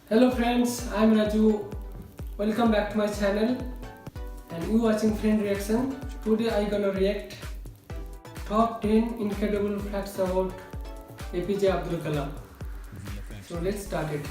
Hello friends, I am Raju. Welcome back to my channel and you watching Friend Reaction. Today I gonna react top 10 incredible facts about APJ Abdul Kalam. So let's start it.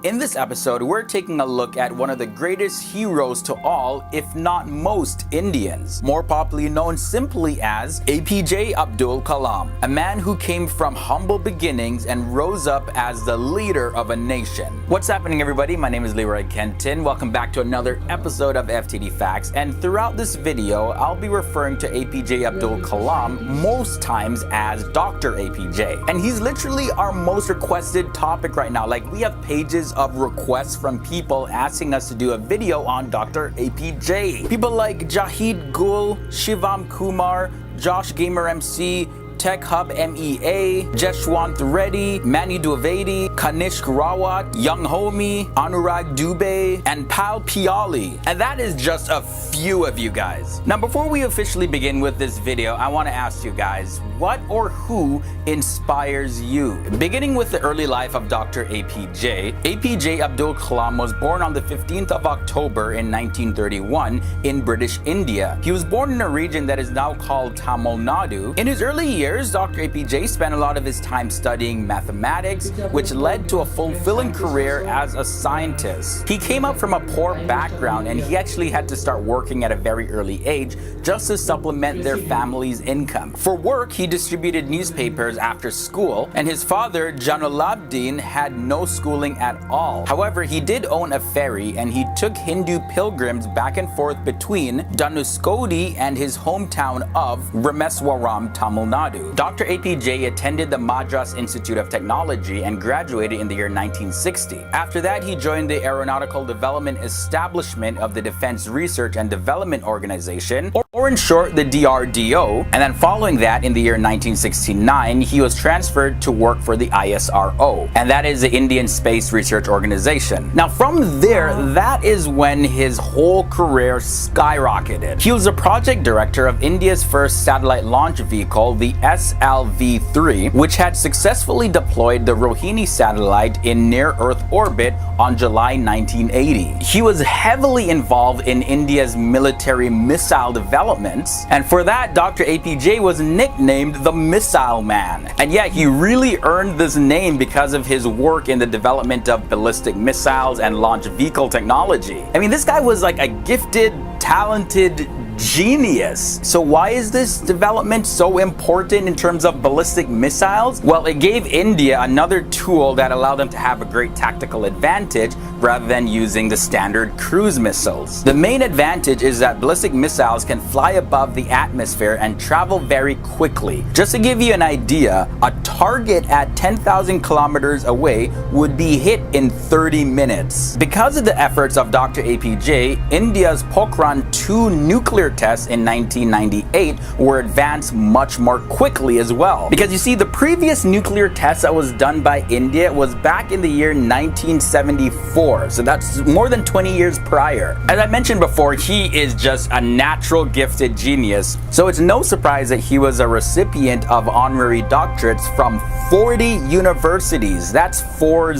In this episode, we're taking a look at one of the greatest heroes to all, if not most, Indians, more popularly known simply as APJ Abdul Kalam, a man who came from humble beginnings and rose up as the leader of a nation. What's happening, everybody? My name is Leroy Kenton. Welcome back to another episode of FTD Facts, and throughout this video, I'll be referring to APJ Abdul Kalam most times as Dr. APJ. And he's literally our most requested topic right now. Like, we have pages of requests from people asking us to do a video on Dr. APJ. People like Jahid Gul, Shivam Kumar, Josh Gamer MC, Tech Hub MEA, Jeshwant Reddy, Mani Dwivedi, Kanishk Rawat, Young Homie, Anurag Dubey, and Pal Piali. And that is just a few of you guys. Now, before we officially begin with this video, I want to ask you guys, what or who inspires you? Beginning with the early life of Dr. APJ, APJ Abdul Kalam was born on the 15th of October in 1931 in British India. He was born in a region that is now called Tamil Nadu. In his early years, Dr. APJ spent a lot of his time studying mathematics, which led to a fulfilling career as a scientist. He came up from a poor background and he actually had to start working at a very early age just to supplement their family's income. For work, he distributed newspapers after school, and his father, Janulabdin, had no schooling at all. However, he did own a ferry and he took Hindu pilgrims back and forth between Dhanuskodi and his hometown of Rameswaram, Tamil Nadu. Dr. APJ attended the Madras Institute of Technology and graduated in the year 1960. After that, he joined the Aeronautical Development Establishment of the Defense Research and Development Organization, or in short, the DRDO, and then following that, in the year 1969, he was transferred to work for the ISRO, and that is the Indian Space Research Organization. Now, from there, that is when his whole career skyrocketed. He was the project director of India's first satellite launch vehicle, the SLV-3, which had successfully deployed the Rohini satellite in near-Earth orbit on July 1980. He was heavily involved in India's military missile developments, and for that, Dr. APJ was nicknamed the Missile Man. And yeah, he really earned this name because of his work in the development of ballistic missiles and launch vehicle technology. I mean, this guy was like a gifted, talented genius. So why is this development so important in terms of ballistic missiles? Well, it gave India another tool that allowed them to have a great tactical advantage rather than using the standard cruise missiles. The main advantage is that ballistic missiles can fly above the atmosphere and travel very quickly. Just to give you an idea, a target at 10,000 kilometers away would be hit in 30 minutes. Because of the efforts of Dr. APJ, India's Pokhran 2 nuclear tests in 1998 were advanced much more quickly as well. Because you see, the previous nuclear test that was done by India was back in the year 1974, so that's more than 20 years prior. As I mentioned before, he is just a natural gifted genius, so it's no surprise that he was a recipient of honorary doctorates from 40 universities. That's 40.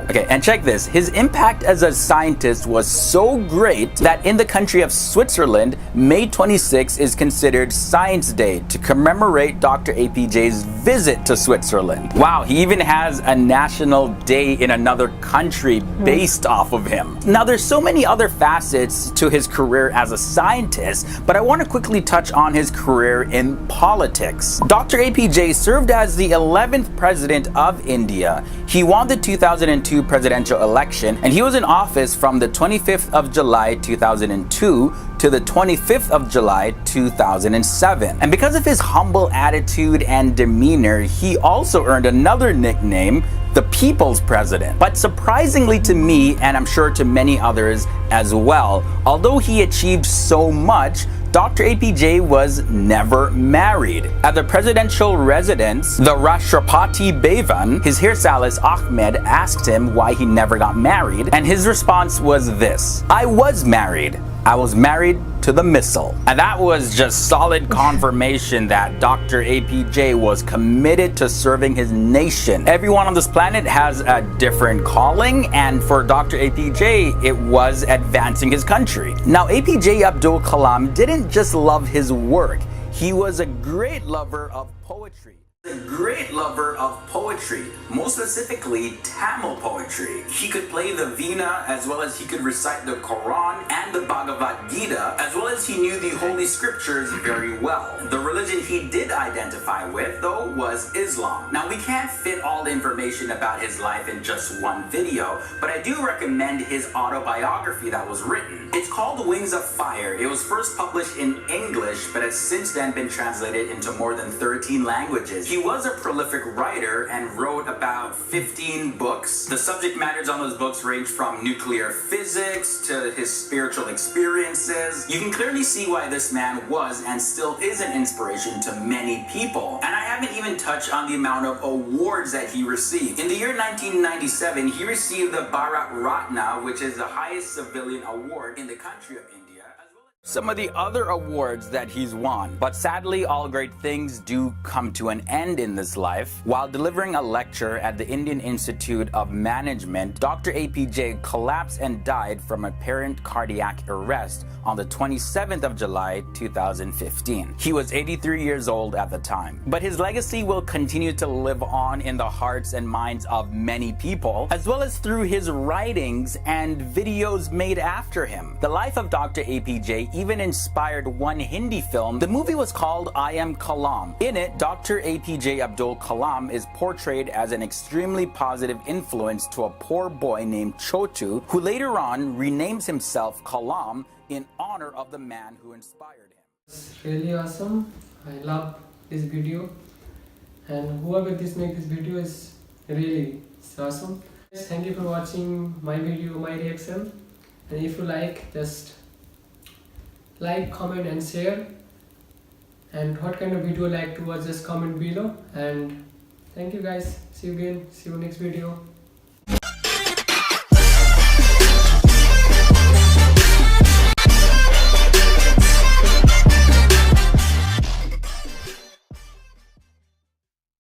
Okay, and check this, his impact as a scientist was so great that in the country of Switzerland, May 26 is considered Science Day to commemorate Dr. APJ's visit to Switzerland. Wow, he even has a national day in another country based off of him. Now, there's so many other facets to his career as a scientist, but I want to quickly touch on his career in politics. Dr. APJ served as the 11th president of India. He won the 2002 presidential election, and he was in office from the 25th of July 2002 to the 25th of July 2007. And because of his humble attitude and demeanor, he also earned another nickname, the People's President. But surprisingly to me, and I'm sure to many others as well, although he achieved so much, Dr. APJ was never married. At the presidential residence, the Rashtrapati Bhavan, his hairstylist Ahmed asked him why he never got married, and his response was this: "I was married. I was married to the missile." And that was just solid confirmation that Dr. APJ was committed to serving his nation. Everyone on this planet has a different calling, and for Dr. APJ, it was advancing his country. Now, APJ Abdul Kalam didn't just love his work, he was a great lover of poetry. Most specifically Tamil poetry. He could play the veena as well as he could recite the Quran and the Bhagavad Gita, as well as he knew the Holy Scriptures very well. The religion he did identify with, though, was Islam. Now, we can't fit all the information about his life in just one video, but I do recommend his autobiography that was written. It's called Wings of Fire. It was first published in English, but has since then been translated into more than 13 languages. He was a prolific writer and wrote about 15 books. The subject matters on those books range from nuclear physics to his spiritual experiences. You can clearly see why this man was and still is an inspiration to many people. And I haven't even touched on the amount of awards that he received. In the year 1997, he received the Bharat Ratna, which is the highest civilian award in the country of India. Some of the other awards that he's won. But sadly, all great things do come to an end in this life. While delivering a lecture at the Indian Institute of Management, Dr. APJ collapsed and died from apparent cardiac arrest on the 27th of July, 2015. He was 83 years old at the time. But his legacy will continue to live on in the hearts and minds of many people, as well as through his writings and videos made after him. The life of Dr. APJ even inspired one Hindi film. The movie was called I Am Kalam. In it, Dr. APJ Abdul Kalam is portrayed as an extremely positive influence to a poor boy named Chotu, who later on renames himself Kalam in honor of the man who inspired him. It's really awesome. I love this video, and whoever make this video is really awesome. Thank you for watching my video, my reaction, and if you like, just like, comment and share, and what kind of video you like to watch, just comment below. And thank you guys, see you again, see you next video.